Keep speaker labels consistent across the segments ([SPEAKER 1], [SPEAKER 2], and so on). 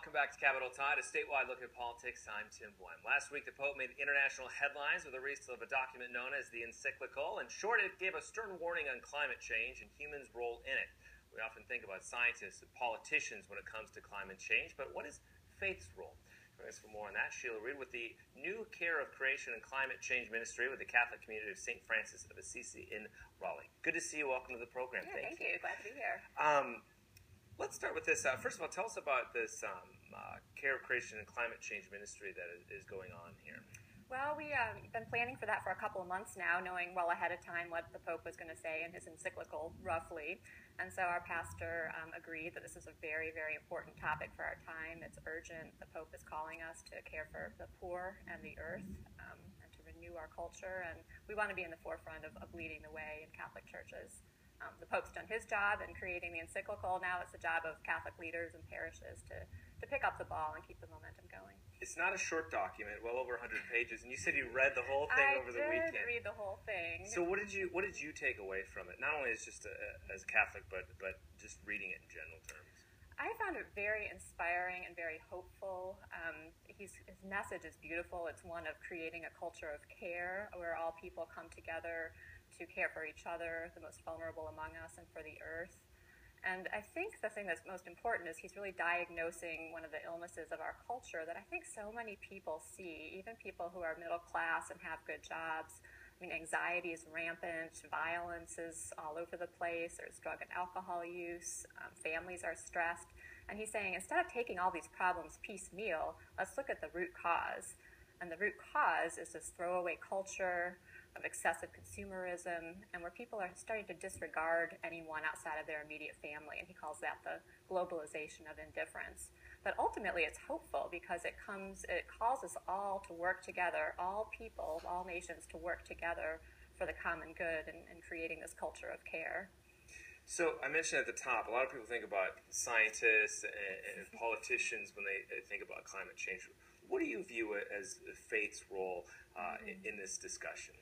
[SPEAKER 1] welcome back to Capital Tide, a statewide look at politics. I'm Tim Boehm. Last week, the Pope made international headlines with the release of a document known as the encyclical. In short, it gave a stern warning on climate change and humans' role in it. We often think about scientists and politicians when it comes to climate change, but what is faith's role? Joining us for more on that, Sheila Reed with the New Care of Creation and Climate Change Ministry with the Catholic community of St. Francis of Assisi in Raleigh. Good to see you. Welcome to the program.
[SPEAKER 2] Yeah, thank you. Glad to be here.
[SPEAKER 1] Let's start with this. First of all, tell us about this Care of Creation and Climate Change Ministry that is going on here.
[SPEAKER 2] Well, we've been planning for that for a couple of months now, knowing well ahead of time what the Pope was going to say in his encyclical, roughly. And so our pastor agreed that this is a very, very important topic for our time. It's urgent. The Pope is calling us to care for the poor and the earth and to renew our culture. And we want to be in the forefront of leading the way in Catholic churches. The Pope's done his job in creating the encyclical. Now it's the job of Catholic leaders and parishes to pick up the ball and keep the momentum going.
[SPEAKER 1] It's not a short document, well over 100 pages, and you said you read the whole thing over the weekend.
[SPEAKER 2] I did read the whole thing.
[SPEAKER 1] So what did you take away from it? Not only as just as a Catholic, but just reading it in general terms.
[SPEAKER 2] I found it very inspiring and very hopeful. His message is beautiful. It's one of creating a culture of care where all people come together to care for each other, the most vulnerable among us, and for the earth. And I think the thing that's most important is he's really diagnosing one of the illnesses of our culture that I think so many people see, even people who are middle class and have good jobs. I mean, anxiety is rampant, violence is all over the place, there's drug and alcohol use, families are stressed. And he's saying, instead of taking all these problems piecemeal, let's look at the root cause. And the root cause is this throwaway culture of excessive consumerism, and where people are starting to disregard anyone outside of their immediate family, and he calls that the globalization of indifference. But ultimately it's hopeful because it calls us all to work together, all people, all nations to work together for the common good and creating this culture of care.
[SPEAKER 1] So I mentioned at the top, a lot of people think about scientists and politicians when they think about climate change. What do you view as faith's role in this discussion?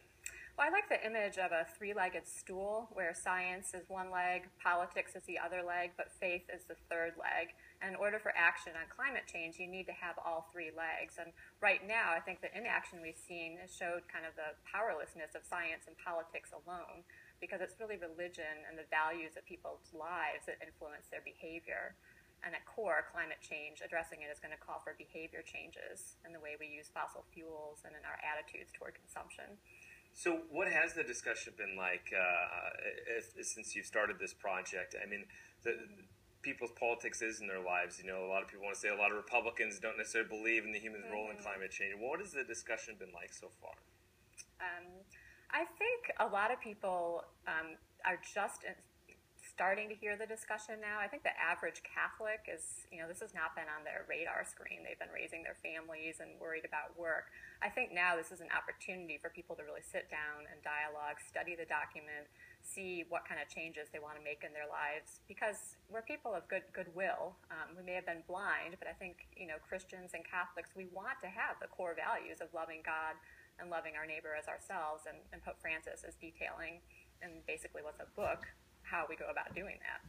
[SPEAKER 2] Well, I like the image of a three-legged stool where science is one leg, politics is the other leg, but faith is the third leg. And in order for action on climate change, you need to have all three legs. And right now, I think the inaction we've seen has showed kind of the powerlessness of science and politics alone, because it's really religion and the values of people's lives that influence their behavior. And at core, climate change, addressing it is going to call for behavior changes in the way we use fossil fuels and in our attitudes toward consumption.
[SPEAKER 1] So what has the discussion been like since you started this project? I mean, people's politics is in their lives. You know, a lot of people want to say a lot of Republicans don't necessarily believe in the human role in climate change. What has the discussion been like so far?
[SPEAKER 2] I think a lot of people are just starting to hear the discussion now. I think the average Catholic is, this has not been on their radar screen. They've been raising their families and worried about work. I think now this is an opportunity for people to really sit down and dialogue, study the document, see what kind of changes they want to make in their lives. Because we're people of goodwill. We may have been blind, but I think, Christians and Catholics, we want to have the core values of loving God and loving our neighbor as ourselves. And Pope Francis is detailing, and basically what's a book, how we go about doing that.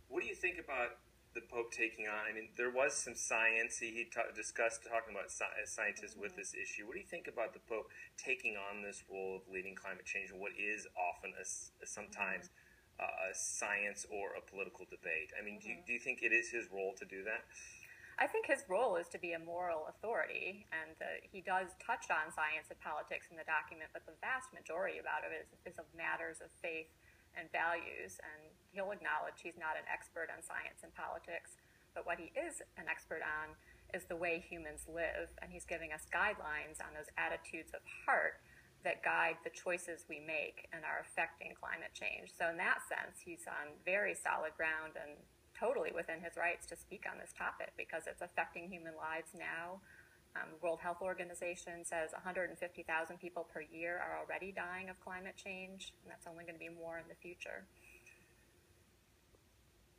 [SPEAKER 1] What do you think about the Pope taking on? I mean, there was some science. He discussed talking about scientists with this issue. What do you think about the Pope taking on this role of leading climate change and what is often sometimes a science or a political debate? I mean, do you think it is his role to do that?
[SPEAKER 2] I think his role is to be a moral authority, and he does touch on science and politics in the document, but the vast majority about it is of matters of faith and values, and he'll acknowledge he's not an expert on science and politics, but what he is an expert on is the way humans live, and he's giving us guidelines on those attitudes of heart that guide the choices we make and are affecting climate change. So in that sense, he's on very solid ground and totally within his rights to speak on this topic because it's affecting human lives now. The World Health Organization says 150,000 people per year are already dying of climate change, and that's only going to be more in the future.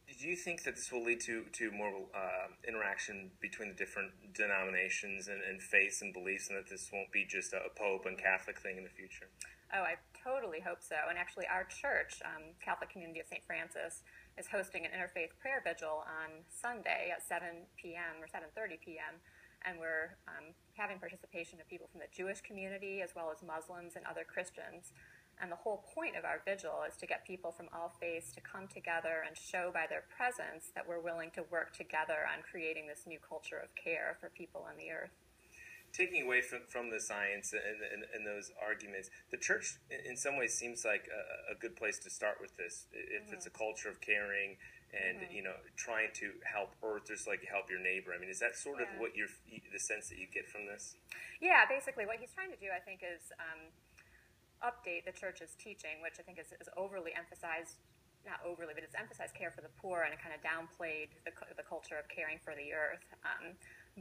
[SPEAKER 1] Do you think that this will lead to more interaction between the different denominations and faiths and beliefs, and that this won't be just a Pope and Catholic thing in the future?
[SPEAKER 2] Oh, I totally hope so. And actually our church, Catholic Community of St. Francis, is hosting an interfaith prayer vigil on Sunday at 7 p.m. or 7:30 p.m. And we're having participation of people from the Jewish community as well as Muslims and other Christians. And the whole point of our vigil is to get people from all faiths to come together and show by their presence that we're willing to work together on creating this new culture of care for people on the earth.
[SPEAKER 1] Taking away from the science and those arguments, the church in some ways seems like a good place to start with this. If it's a culture of caring and trying to help Earth just like you help your neighbor. I mean, is that sort of what the sense that you get from this?
[SPEAKER 2] Yeah, basically what he's trying to do, I think, is update the church's teaching, which I think is overly emphasized. Not overly, but it's emphasized care for the poor, and it kind of downplayed the culture of caring for the earth.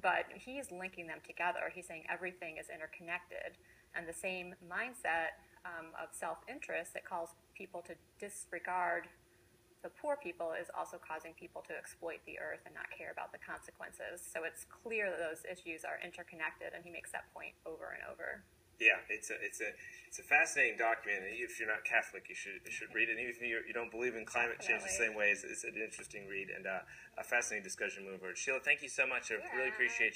[SPEAKER 2] But he's linking them together. He's saying everything is interconnected, and the same mindset of self-interest that calls people to disregard the poor people is also causing people to exploit the earth and not care about the consequences. So it's clear that those issues are interconnected, and he makes that point over and over.
[SPEAKER 1] Yeah, it's a fascinating document. If you're not Catholic, you should read it. And even if you don't believe in climate change the same way, it's an interesting read and a fascinating discussion moving forward. Sheila, thank you so much. I really appreciate you.